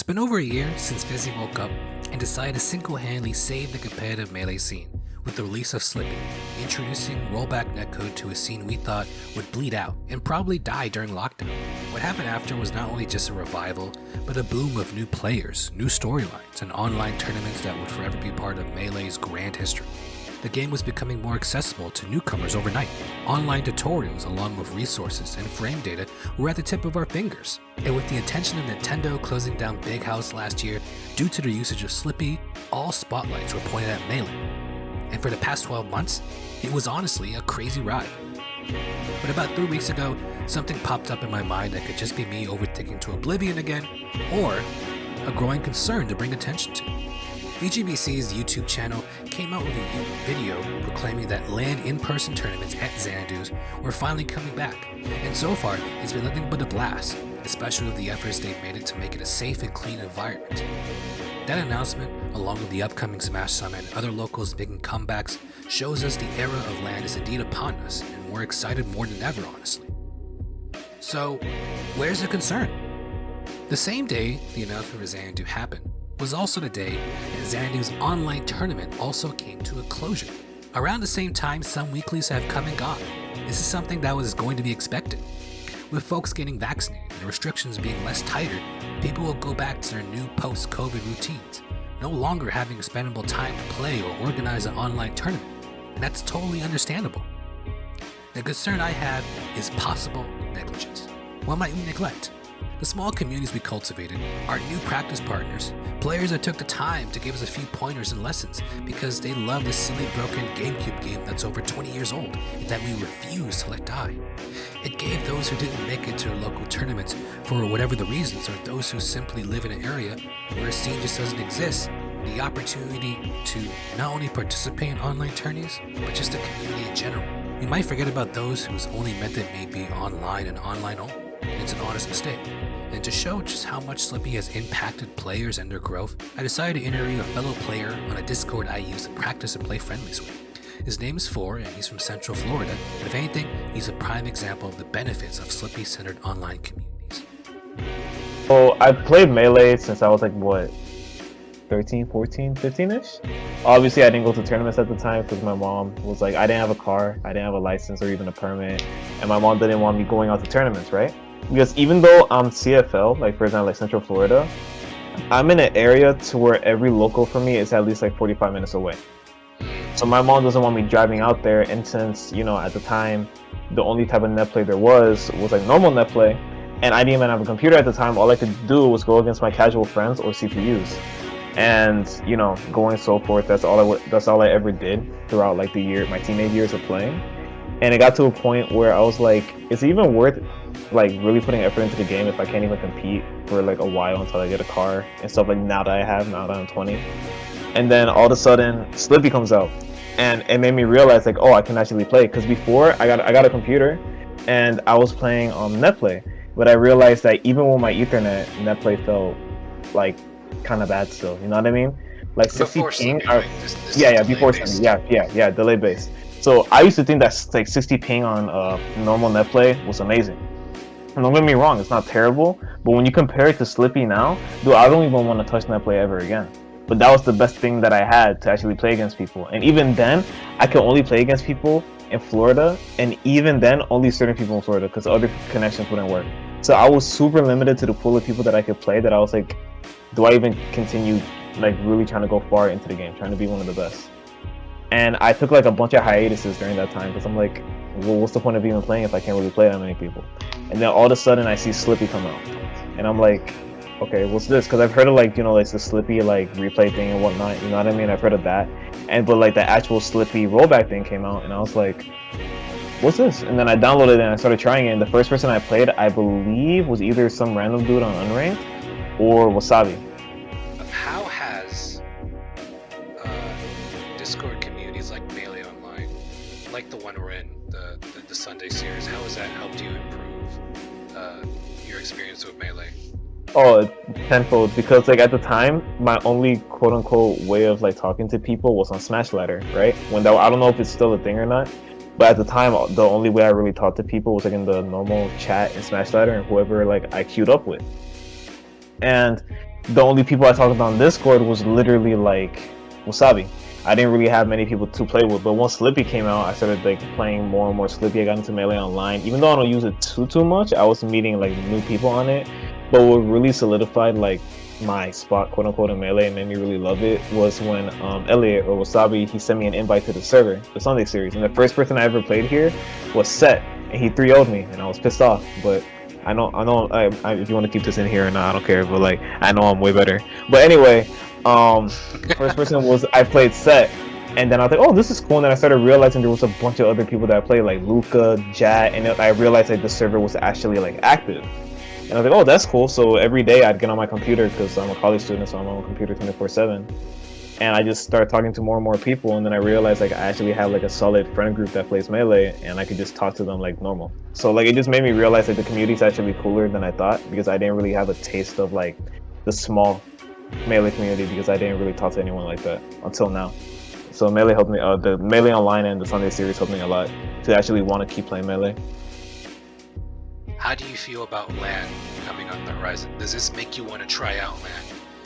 been over a year since Fizzy woke up and decided to single-handedly save the competitive Melee scene with the release of Slippi, introducing rollback netcode to a scene we thought would bleed out and probably die during lockdown. What happened after was not only just a revival, but a boom of new players, new storylines, and online tournaments that would forever be part of Melee's grand history. The game was becoming more accessible to newcomers overnight. Online tutorials along with resources and frame data were at the tip of our fingers. And with the attention of Nintendo closing down Big House last year due to their usage of Slippi, all spotlights were pointed at Melee. And for the past 12 months, it was honestly a crazy ride. But about 3 weeks ago, something popped up in my mind that could just be me overthinking to oblivion again, or a growing concern to bring attention to. VGBC's YouTube channel came out with a video proclaiming that LAN in-person tournaments at XANADU were finally coming back, and so far it's been nothing but a blast, especially with the efforts they've made it to make it a safe and clean environment. That announcement, along with the upcoming Smash Summit and other locals making comebacks, shows us the era of LAN is indeed upon us, and we're excited more than ever, honestly. So, where's the concern? The same day the announcement for XANADU happened was also the day that XANADU's online tournament also came to a closure. Around the same time, some weeklies have come and gone. This is something that was going to be expected. With folks getting vaccinated and restrictions being less tighter, people will go back to their new post-COVID routines, no longer having expendable time to play or organize an online tournament, and that's totally understandable. The concern I have is possible negligence. What might we neglect? The small communities we cultivated, our new practice partners, players that took the time to give us a few pointers and lessons because they love this silly broken GameCube game that's over 20 years old and that we refuse to let die. It gave those who didn't make it to their local tournaments for whatever the reasons, or those who simply live in an area where a scene just doesn't exist, the opportunity to not only participate in online tourneys, but just the community in general. We might forget about those whose only method may be online and online only. It's an honest mistake. And to show just how much Slippi has impacted players and their growth, I decided to interview a fellow player on a Discord I use to practice and play friendlies with. His name is For, and he's from Central Florida. If anything, he's a prime example of the benefits of Slippi-centered online communities. So I played Melee since I was like, what, 13, 14, 15-ish? Obviously, I didn't go to tournaments at the time because my mom was like, I didn't have a car, I didn't have a license or even a permit, and my mom didn't want me going out to tournaments, right? Because even though I'm CFL, like for example, like Central Florida, I'm in an area to where every local for me is at least like 45 minutes away. So my mom doesn't want me driving out there, and since, you know, at the time, the only type of net play there was like normal net play, and I didn't even have a computer at the time, all I could do was go against my casual friends or CPUs. And, you know, going so forth, that's all I ever did throughout like my teenage years of playing. And it got to a point where I was like, is it even worth like really putting effort into the game if I can't even compete for like a while until I get a car and stuff, like now that I'm 20. And then all of a sudden Slippi comes out, and it made me realize like, oh, I can actually play. Because before I got a computer and I was playing netplay, but I realized that even with my Ethernet, netplay felt like kind of bad still, you know what I mean? Like 60 ping, before Slippi, delay based. So I used to think that like 60 ping on normal net play was amazing. And don't get me wrong, it's not terrible, but when you compare it to Slippi now, dude, I don't even want to touch net play ever again. But that was the best thing that I had to actually play against people. And even then, I could only play against people in Florida, and even then, only certain people in Florida, because other connections wouldn't work. So I was super limited to the pool of people that I could play, that I was like, do I even continue like really trying to go far into the game, trying to be one of the best? And I took like a bunch of hiatuses during that time, because I'm like, well, what's the point of even playing if I can't really play that many people? And then all of a sudden I see Slippi come out, and I'm like, okay, what's this? Because I've heard of like, you know, like the Slippi like replay thing and whatnot, you know what I mean? I've heard of that, but like the actual Slippi rollback thing came out, and I was like, what's this? And then I downloaded it and I started trying it, and the first person I played, I believe, was either some random dude on Unranked or Wasabi. How has Discord communities like Melee Online, like the one we're in, the Sundaez series, how has that helped you improve your experience with Melee? Oh, tenfold, because like at the time, my only quote-unquote way of like talking to people was on Smash Ladder, right? I don't know if it's still a thing or not, but at the time, the only way I really talked to people was like in the normal chat in Smash Ladder and whoever like I queued up with. And the only people I talked on Discord was literally like Wasabi. I didn't really have many people to play with, but once Slippi came out, I started like playing more and more Slippi. I got into Melee Online. Even though I don't use it too much, I was meeting like new people on it. But what really solidified like my spot, quote unquote, in Melee and made me really love it was when Elliot or Wasabi, he sent me an invite to the server, the Sundaez series, and the first person I ever played here was Set, and he 3-0'd me, and I was pissed off. But I know, if you want to keep this in here or not, I don't care. But like, I know I'm way better. But anyway. First person was I played Set, and then I was like, oh, this is cool. And then I started realizing there was a bunch of other people that I played, like Luca, Jat, and I realized like the server was actually like active. And I was like, oh, that's cool. So every day I'd get on my computer because I'm a college student, so I'm on my computer 24/7. And I just started talking to more and more people, and then I realized like I actually have like a solid friend group that plays Melee, and I could just talk to them like normal. So like it just made me realize like the community is actually cooler than I thought, because I didn't really have a taste of like the small Melee community, because I didn't really talk to anyone like that until now. So Melee helped me, the Melee Online and the Sundaez series helped me a lot to actually want to keep playing Melee. How do you feel about LAN coming on the horizon? Does this make you want to try out LAN?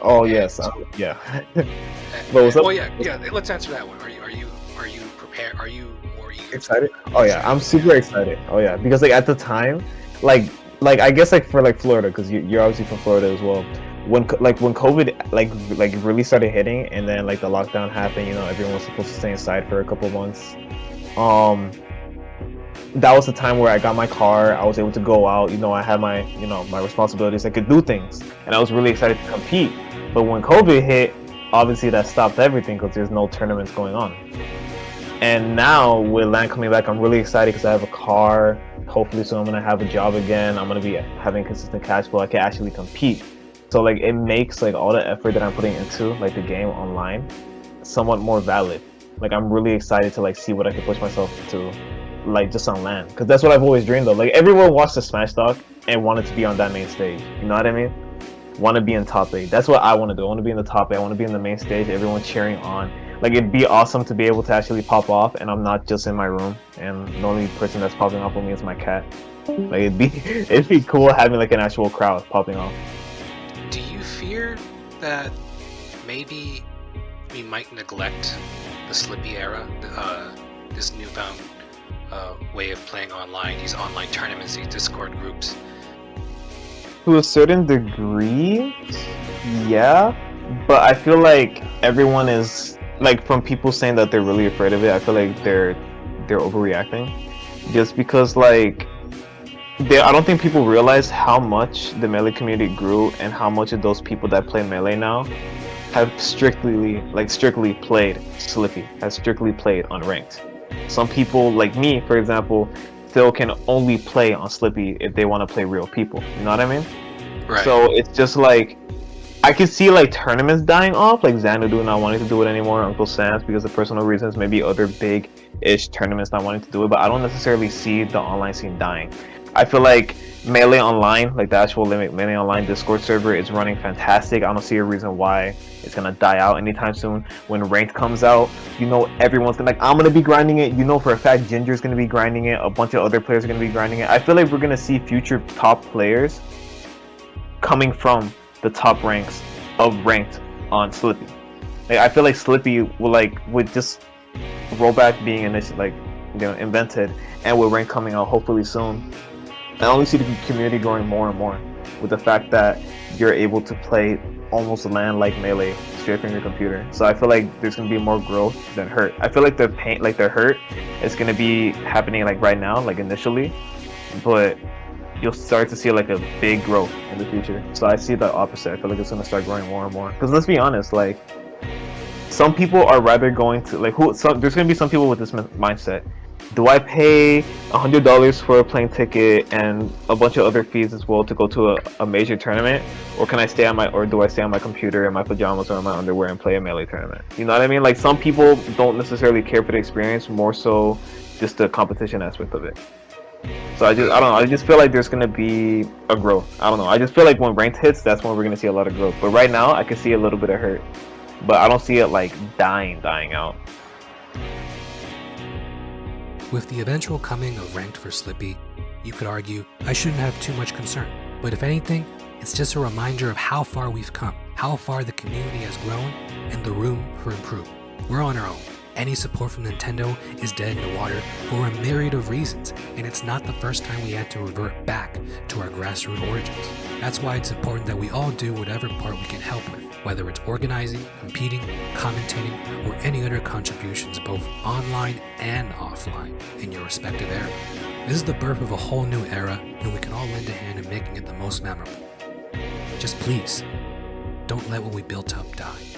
Oh yes, yeah. But what's up? Oh yeah. Let's answer that one. Are you prepared? Are you more eager? Excited? Oh yeah, I'm super excited. Oh yeah, because like at the time, like I guess like for like Florida, because you're obviously from Florida as well. When COVID like really started hitting, and then like the lockdown happened, you know, everyone was supposed to stay inside for a couple of months. That was the time where I got my car. I was able to go out. You know, I had my my responsibilities. I could do things, and I was really excited to compete. But when COVID hit, obviously that stopped everything because there's no tournaments going on. And now with LAN coming back, I'm really excited because I have a car. Hopefully soon I'm gonna have a job again. I'm gonna be having consistent cash flow. I can actually compete. So like it makes like all the effort that I'm putting into like the game online somewhat more valid. Like I'm really excited to like see what I can push myself to, like just on LAN, because that's what I've always dreamed of. Like everyone watched the Smash Talk and wanted to be on that main stage. You know what I mean? Want to be in top 8. That's what I want to do. I want to be in the top 8. I want to be in the main stage. Everyone cheering on. Like it'd be awesome to be able to actually pop off, and I'm not just in my room and the only person that's popping off with me is my cat. Like it'd be cool having like an actual crowd popping off. Do you fear that maybe we might neglect the Slippi era, this newfound way of playing online, these online tournaments, these Discord groups? To a certain degree, yeah, but I feel like everyone is like, from people saying that they're really afraid of it, I feel like they're overreacting, just because like I don't think people realize how much the Melee community grew and how much of those people that play Melee now have strictly played Slippi, has strictly played unranked. Some people like me, for example, still can only play on Slippi if they want to play real people. You know what I mean? Right. So it's just like I could see like tournaments dying off, like XANADU not wanting to do it anymore, Uncle Sam's because of personal reasons, maybe other big-ish tournaments not wanting to do it, but I don't necessarily see the online scene dying. I feel like Melee Online, like the actual Melee Online Discord server, is running fantastic. I don't see a reason why it's gonna die out anytime soon. When Ranked comes out, you know everyone's gonna I'm gonna be grinding it. You know for a fact Ginger's gonna be grinding it. A bunch of other players are gonna be grinding it. I feel like we're gonna see future top players coming from the top ranks of Ranked on Slippi. Like, I feel like Slippi would just rollback being invented, and with Ranked coming out hopefully soon. I only see the community growing more and more with the fact that you're able to play almost LAN like Melee straight from your computer. So I feel like there's gonna be more growth than hurt. I feel like the hurt is gonna be happening like right now, like initially, but you'll start to see like a big growth in the future. So I see the opposite. I feel like it's gonna start growing more and more. Because let's be honest, like some people are rather going to there's gonna be some people with this mindset. Do I pay $100 for a plane ticket and a bunch of other fees as well to go to a major tournament, or do I stay on my computer in my pajamas or in my underwear and play a Melee tournament? You know what I mean? Like some people don't necessarily care for the experience, more so just the competition aspect of it. So I don't know. I just feel like there's gonna be a growth. I don't know. I just feel like when Ranked hits, that's when we're gonna see a lot of growth. But right now, I can see a little bit of hurt, but I don't see it like dying out. With the eventual coming of Ranked for Slippi, you could argue I shouldn't have too much concern. But if anything, it's just a reminder of how far we've come how far the community has grown, and the room for improvement. We're on our own. Any support from Nintendo is dead in the water for a myriad of reasons, and it's not the first time we had to revert back to our grassroots origins. That's why it's important that we all do whatever part we can help with, whether it's organizing, competing, commentating, or any other contributions both online and offline in your respective area. This is the birth of a whole new era, and we can all lend a hand in making it the most memorable. Just please, don't let what we built up die.